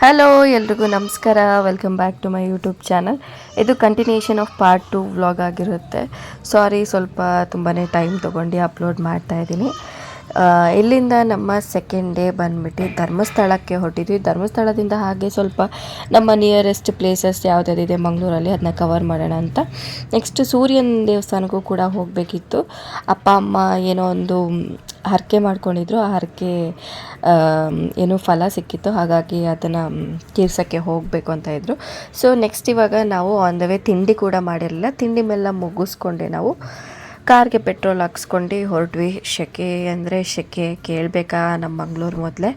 Hello ಎಲ್ರಿಗೂ ನಮಸ್ಕಾರ. Welcome back to my YouTube channel. ಇದು ಕಂಟಿನ್ಯೂಷನ್ ಆಫ್ ಪಾರ್ಟ್ 2 ವ್ಲಾಗ್ ಆಗಿರುತ್ತೆ. ಸಾರಿ, ಸ್ವಲ್ಪ ತುಂಬಾ ಟೈಮ್ ತೊಗೊಂಡು ಅಪ್ಲೋಡ್ ಮಾಡ್ತಾ ಇದ್ದೀನಿ. ಇಲ್ಲಿಂದ ನಮ್ಮ ಸೆಕೆಂಡ್ ಡೇ ಬಂದುಬಿಟ್ಟು ಧರ್ಮಸ್ಥಳಕ್ಕೆ ಹೊರಟಿದ್ವಿ. ಧರ್ಮಸ್ಥಳದಿಂದ ಹಾಗೆ ಸ್ವಲ್ಪ ನಮ್ಮ ನಿಯರೆಸ್ಟ್ ಪ್ಲೇಸಸ್ ಯಾವುದ್ಯಾವುದಿದೆ ಮಂಗಳೂರಲ್ಲಿ ಅದನ್ನ ಕವರ್ ಮಾಡೋಣ ಅಂತ. ನೆಕ್ಸ್ಟ್ ಸೂರ್ಯನ ದೇವಸ್ಥಾನಕ್ಕೂ ಕೂಡ ಹೋಗಬೇಕಿತ್ತು. ಅಪ್ಪ ಅಮ್ಮ ಏನೋ ಒಂದು ಹರಕೆ ಮಾಡ್ಕೊಂಡಿದ್ರು. ಆ ಹರಕೆ ಏನೋ ಫಲ ಸಿಕ್ಕಿತ್ತು, ಹಾಗಾಗಿ ಅದನ್ನು ತೀರ್ಸೋಕ್ಕೆ ಹೋಗಬೇಕು ಅಂತ ಇದ್ದರು. ಸೊ ನೆಕ್ಸ್ಟ್ ಇವಾಗ ನಾವು ಆನ್ ದ ವೇ ತಿಂಡಿ ಕೂಡ ಮಾಡಿರಲಿಲ್ಲ. ತಿಂಡಿ ಮೇಲೆಲ್ಲ ಮುಗಿಸ್ಕೊಂಡೆ ನಾವು ಕಾರ್ಗೆ ಪೆಟ್ರೋಲ್ ಹಾಕ್ಸ್ಕೊಂಡು ಹೊರಟ್ವಿ. ಸೆಕೆ ಅಂದರೆ ಸೆಕೆ ಕೇಳಬೇಕಾ ನಮ್ಮ ಮಂಗಳೂರು ಮೊದಲೇ.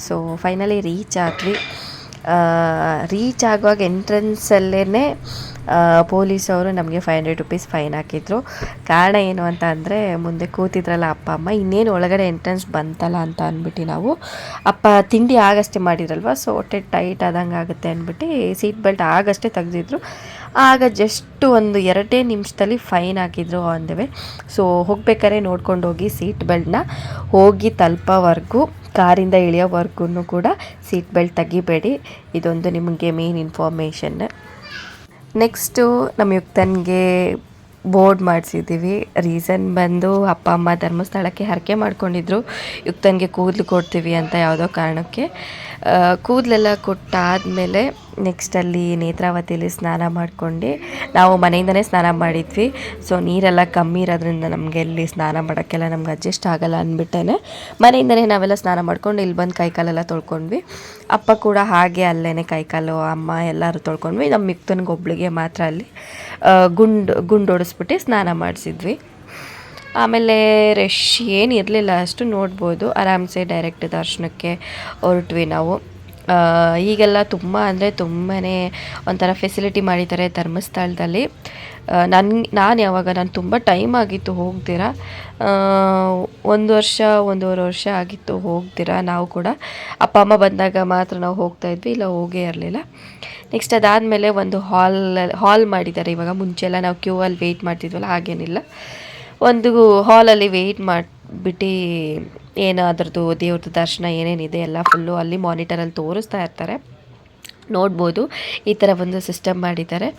ಸೊ ಫೈನಲಿ ರೀಚ್ ಆದ್ವಿ. ರೀಚ್ ಆಗುವಾಗ ಎಂಟ್ರೆನ್ಸಲ್ಲೇ ಪೊಲೀಸವರು ನಮಗೆ 500 ರೂಪೀಸ್ ಫೈನ್ ಹಾಕಿದ್ರು. ಕಾರಣ ಏನು ಅಂತ ಅಂದರೆ, ಮುಂದೆ ಕೂತಿದ್ರಲ್ಲ ಅಪ್ಪ ಅಮ್ಮ, ಇನ್ನೇನು ಒಳಗಡೆ ಎಂಟ್ರೆನ್ಸ್ ಬಂತಲ್ಲ ಅಂತ ಅಂದ್ಬಿಟ್ಟು ನಾವು ಅಪ್ಪ ತಿಂಡಿ ಆಗಷ್ಟೇ ಮಾಡಿದ್ರಲ್ವ, ಸೊ ಹೊಟ್ಟೆ ಟೈಟ್ ಆದಂಗೆ ಆಗುತ್ತೆ ಅಂದ್ಬಿಟ್ಟು ಸೀಟ್ ಬೆಲ್ಟ್ ಆಗಷ್ಟೇ ತೆಗೆದಿದ್ರು. ಆಗ ಜಸ್ಟ್ ಒಂದು 2 ನಿಮಿಷದಲ್ಲಿ ಫೈನ್ ಹಾಕಿದ್ರು ಆನ್ ದ ವೇ. ಸೊ ಹೋಗ್ಬೇಕಾದ್ರೆ ನೋಡ್ಕೊಂಡು ಹೋಗಿ ಸೀಟ್ ಬೆಲ್ಟ್ನ, ಹೋಗಿ ತಲುಪೋವರೆಗೂ ಕಾರಿಂದ ಇಳಿಯೋವರೆಗೂ ಕೂಡ ಸೀಟ್ ಬೆಲ್ಟ್ ತೆಗಿಬೇಡಿ. ಇದೊಂದು ನಿಮಗೆ ಮೇನ್ ಇನ್ಫಾರ್ಮೇಷನ್. ನೆಕ್ಸ್ಟು ನಮ್ಮ ಯುಕ್ತನಿಗೆ ಬೋರ್ಡ್ ಮಾಡಿಸಿದ್ದೀವಿ. ರೀಸನ್ ಬಂದು ಅಪ್ಪ ಅಮ್ಮ ಧರ್ಮಸ್ಥಳಕ್ಕೆ ಹರಕೆ ಮಾಡ್ಕೊಂಡಿದ್ರು ಯುಕ್ತನಿಗೆ ಕೂದಲು ಕೊಡ್ತೀವಿ ಅಂತ ಯಾವುದೋ ಕಾರಣಕ್ಕೆ. ಕೂದಲೆಲ್ಲ ಕೊಟ್ಟಾದಮೇಲೆ ನೆಕ್ಸ್ಟಲ್ಲಿ ನೇತ್ರಾವತಿಯಲ್ಲಿ ಸ್ನಾನ ಮಾಡ್ಕೊಂಡು, ನಾವು ಮನೆಯಿಂದನೇ ಸ್ನಾನ ಮಾಡಿದ್ವಿ. ಸೊ ನೀರೆಲ್ಲ ಕಮ್ಮಿ ಇರೋದ್ರಿಂದ ನಮಗೆ ಇಲ್ಲಿ ಸ್ನಾನ ಮಾಡೋಕ್ಕೆಲ್ಲ ನಮ್ಗೆ ಅಡ್ಜಸ್ಟ್ ಆಗೋಲ್ಲ ಅಂದ್ಬಿಟ್ಟೇ ಮನೆಯಿಂದನೇ ನಾವೆಲ್ಲ ಸ್ನಾನ ಮಾಡ್ಕೊಂಡು ಇಲ್ಲಿ ಬಂದು ಕೈಕಾಲೆಲ್ಲ ತೊಳ್ಕೊಂಡ್ವಿ. ಅಪ್ಪ ಕೂಡ ಹಾಗೆ ಅಲ್ಲೇ ಕೈಕಾಲು, ಅಮ್ಮ ಎಲ್ಲರೂ ತೊಳ್ಕೊಂಡ್ವಿ. ನಮ್ಮ ಯುಕ್ತನಿಗೆ ಒಬ್ಳಿಗೆ ಮಾತ್ರ ಅಲ್ಲಿ ಗುಂಡು ಹೊಡಿಸ್ಬಿಟ್ಟು ಸ್ನಾನ ಮಾಡಿಸಿದ್ವಿ. ಆಮೇಲೆ ರಶ್ ಏನು ಇರಲಿಲ್ಲ, ಅಷ್ಟು ನೋಡ್ಬೋದು. ಆರಾಮ್ಸೆ ಡೈರೆಕ್ಟ್ ದರ್ಶನಕ್ಕೆ ಹೊರಟ್ವಿ ನಾವು. ಈಗೆಲ್ಲ ತುಂಬ ಅಂದರೆ ತುಂಬಾ ಒಂಥರ ಫೆಸಿಲಿಟಿ ಮಾಡಿದ್ದಾರೆ ಧರ್ಮಸ್ಥಳದಲ್ಲಿ. ನಾನು ಯಾವಾಗ ತುಂಬ ಟೈಮ್ ಆಗಿತ್ತು ಹೋಗ್ದಿರ, 1 ವರ್ಷ 1.5 ವರ್ಷ ಆಗಿತ್ತು ಹೋಗ್ದಿರ. ನಾವು ಕೂಡ ಅಪ್ಪ ಅಮ್ಮ ಬಂದಾಗ ಮಾತ್ರ ನಾವು ಹೋಗ್ತಾಯಿದ್ವಿ, ಇಲ್ಲ ಹೋಗೇ ಇರಲಿಲ್ಲ. ನೆಕ್ಸ್ಟ್ ಅದಾದಮೇಲೆ ಒಂದು ಹಾಲ್ ಮಾಡಿದ್ದಾರೆ ಇವಾಗ. ಮುಂಚೆ ಎಲ್ಲ ನಾವು ಕ್ಯೂ ಅಲ್ಲಿ ವೆಯ್ಟ್ ಮಾಡ್ತಿದ್ವಲ್ಲ, ಹಾಗೇನಿಲ್ಲ. ಒಂದು ಹಾಲಲ್ಲಿ ವೆಯ್ಟ್ ಮಾಡಿಬಿಟ್ಟು ಏನು ಅದರದ್ದು ದೇವ್ರದ್ದು ದರ್ಶನ ಏನೇನಿದೆ ಎಲ್ಲ ಫುಲ್ಲು ಅಲ್ಲಿ ಮಾನಿಟರಲ್ಲಿ ತೋರಿಸ್ತಾ ಇರ್ತಾರೆ, ನೋಡ್ಬೋದು. ಈ ಥರ ಒಂದು ಸಿಸ್ಟಮ್ ಮಾಡಿದ್ದಾರೆ.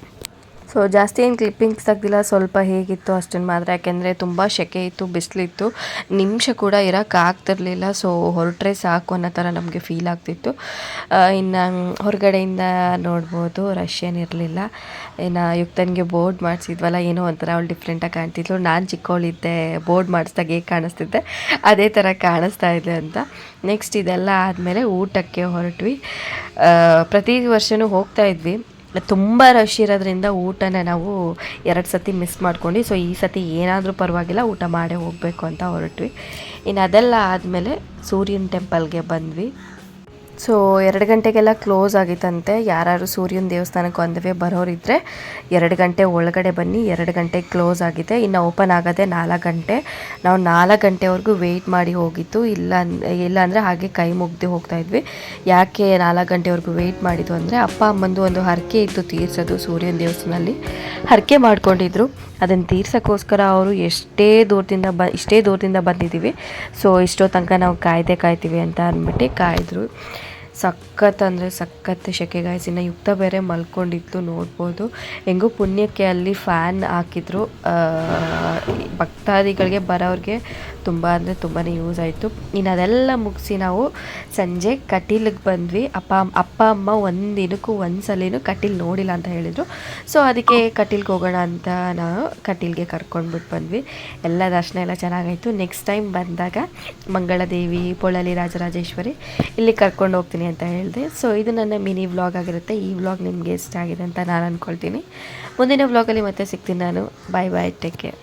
ಸೊ ಜಾಸ್ತಿ ಏನು ಕ್ಲಿಪ್ಪಿಂಗ್ಸ್ ತೆಗ್ದಿಲ್ಲ, ಸ್ವಲ್ಪ ಹೇಗಿತ್ತು ಅಷ್ಟನ್ನು ಮಾತ್ರ. ಯಾಕೆಂದರೆ ತುಂಬ ಸೆಕೆ ಇತ್ತು, ಬಿಸಿಲಿತ್ತು, ನಿಮಿಷ ಕೂಡ ಇರೋಕ್ಕಾಗ್ತಿರ್ಲಿಲ್ಲ. ಸೊ ಹೊರಟ್ರೆ ಸಾಕು ಅನ್ನೋ ಥರ ನಮಗೆ ಫೀಲ್ ಆಗ್ತಿತ್ತು. ಇನ್ನು ಹೊರಗಡೆಯಿಂದ ನೋಡ್ಬೋದು ರಶ್ ಏನಿರಲಿಲ್ಲ. ಇನ್ನು ಯುಕ್ತನಿಗೆ ಬೋರ್ಡ್ ಮಾಡಿಸಿದ್ವಲ್ಲ, ಏನೋ ಒಂಥರ ಅವಳು ಡಿಫ್ರೆಂಟಾಗಿ ಕಾಣ್ತಿದ್ಲು. ನಾನು ಚಿಕ್ಕವಳಿದ್ದೆ, ಬೋರ್ಡ್ ಮಾಡಿಸ್ದಾಗ ಹೇಗೆ ಕಾಣಿಸ್ತಿದ್ದೆ ಅದೇ ಥರ ಕಾಣಿಸ್ತಾ ಇದೆ ಅಂತ. ನೆಕ್ಸ್ಟ್ ಇದೆಲ್ಲ ಆದಮೇಲೆ ಊಟಕ್ಕೆ ಹೊರಟ್ವಿ. ಪ್ರತಿ ವರ್ಷವೂ ಹೋಗ್ತಾ ಇದ್ವಿ. ತುಂಬ ರಶ್ ಇರೋದ್ರಿಂದ ಊಟನ ನಾವು 2 ಸತಿ ಮಿಸ್ ಮಾಡ್ಕೊಂಡು, ಸೊ ಈ ಸತಿ ಏನಾದರೂ ಪರವಾಗಿಲ್ಲ ಊಟ ಮಾಡೇ ಹೋಗಬೇಕು ಅಂತ ಹೊರಟ್ವಿ. ಇನ್ನು ಅದೆಲ್ಲ ಆದಮೇಲೆ ಸೂರ್ಯನ ಟೆಂಪಲ್ಗೆ ಬಂದ್ವಿ. ಸೊ 2 ಗಂಟೆಗೆಲ್ಲ ಕ್ಲೋಸ್ ಆಗಿತ್ತಂತೆ. ಯಾರು ಸೂರ್ಯನ ದೇವಸ್ಥಾನಕ್ಕೆ ಆನ್ ದ ವೇ ಬರೋರಿದ್ದರೆ 2 ಗಂಟೆ ಒಳಗಡೆ ಬನ್ನಿ, 2 ಗಂಟೆಗೆ ಕ್ಲೋಸ್ ಆಗಿದೆ. ಇನ್ನು ಓಪನ್ ಆಗೋದೆ 4 ಗಂಟೆ. ನಾವು 4 ಗಂಟೆವರೆಗೂ ವೆಯ್ಟ್ ಮಾಡಿ ಹೋಗಿತ್ತು. ಇಲ್ಲಾಂದರೆ ಹಾಗೆ ಕೈ ಮುಗ್ದು ಹೋಗ್ತಾಯಿದ್ವಿ. ಯಾಕೆ 4 ಗಂಟೆವರೆಗೂ ವೆಯ್ಟ್ ಮಾಡಿದ್ದು ಅಂದರೆ, ಅಪ್ಪ ಅಮ್ಮಂದು ಒಂದು ಹರಕೆ ಇತ್ತು ತೀರ್ಸೋದು. ಸೂರ್ಯನ ದೇವಸ್ಥಾನದಲ್ಲಿ ಹರಕೆ ಮಾಡ್ಕೊಂಡಿದ್ರು, ಅದನ್ನು ತೀರ್ಸೋಕ್ಕೋಸ್ಕರ ಅವರು ಇಷ್ಟೇ ದೂರದಿಂದ ಬಂದಿದ್ದೀವಿ, ಸೊ ಇಷ್ಟೋ ತನಕ ನಾವು ಕಾಯ್ತೀವಿ ಅಂತ ಅಂದ್ಬಿಟ್ಟು ಕಾಯ್ದರು. ಸಖತ್ ಅಂದರೆ ಸಖತ್ ಸೆಕೆ ಗಾಯ್ಸ್. ಇನ್ನು ಯುಕ್ತ ಬೇರೆ ಮಲ್ಕೊಂಡಿತ್ತು, ನೋಡ್ಬೋದು. ಹೆಂಗೂ ಪುಣ್ಯಕ್ಕೆ ಅಲ್ಲಿ ಫ್ಯಾನ್ ಹಾಕಿದ್ರು. ಭಕ್ತಾದಿಗಳಿಗೆ ಬರೋರಿಗೆ ತುಂಬ ಅಂದರೆ ತುಂಬಾ ಯೂಸ್ ಆಯಿತು. ಇನ್ನು ಅದೆಲ್ಲ ಮುಗಿಸಿ ನಾವು ಸಂಜೆ ಕಟೀಲಿಗೆ ಬಂದ್ವಿ. ಅಪ್ಪ ಅಮ್ಮ ಒಂದಿನಕ್ಕೂ ಒಂದ್ಸಲಿನೂ ಕಟೀಲು ನೋಡಿಲ್ಲ ಅಂತ ಹೇಳಿದರು. ಸೊ ಅದಕ್ಕೆ ಕಟೀಲ್ಗೆ ಹೋಗೋಣ ಅಂತ ನಾವು ಕಟೀಲ್ಗೆ ಕರ್ಕೊಂಡ್ಬಿಟ್ಟು ಬಂದ್ವಿ. ಎಲ್ಲ ದರ್ಶನ ಎಲ್ಲ ಚೆನ್ನಾಗಾಯಿತು. ನೆಕ್ಸ್ಟ್ ಟೈಮ್ ಬಂದಾಗ ಮಂಗಳದೇವಿ, ಪೊಳಲಿ ರಾಜರಾಜೇಶ್ವರಿ ಇಲ್ಲಿ ಕರ್ಕೊಂಡು ಹೋಗ್ತೀನಿ ಅಂತ ಹೇಳಿದೆ. ಸೊ ಇದು ನನ್ನ ಮಿನಿ ವ್ಲಾಗ್ ಆಗಿರುತ್ತೆ. ಈ ವ್ಲಾಗ್ ನಿಮಗೆ ಇಷ್ಟ ಆಗಿದೆ ಅಂತ ನಾನು ಅಂದ್ಕೊಳ್ತೀನಿ. ಮುಂದಿನ ವ್ಲಾಗಲ್ಲಿ ಮತ್ತೆ ಸಿಗ್ತೀನಿ ನಾನು. ಬಾಯ್ ಬಾಯ್, ಟೇಕ್ ಕೇರ್.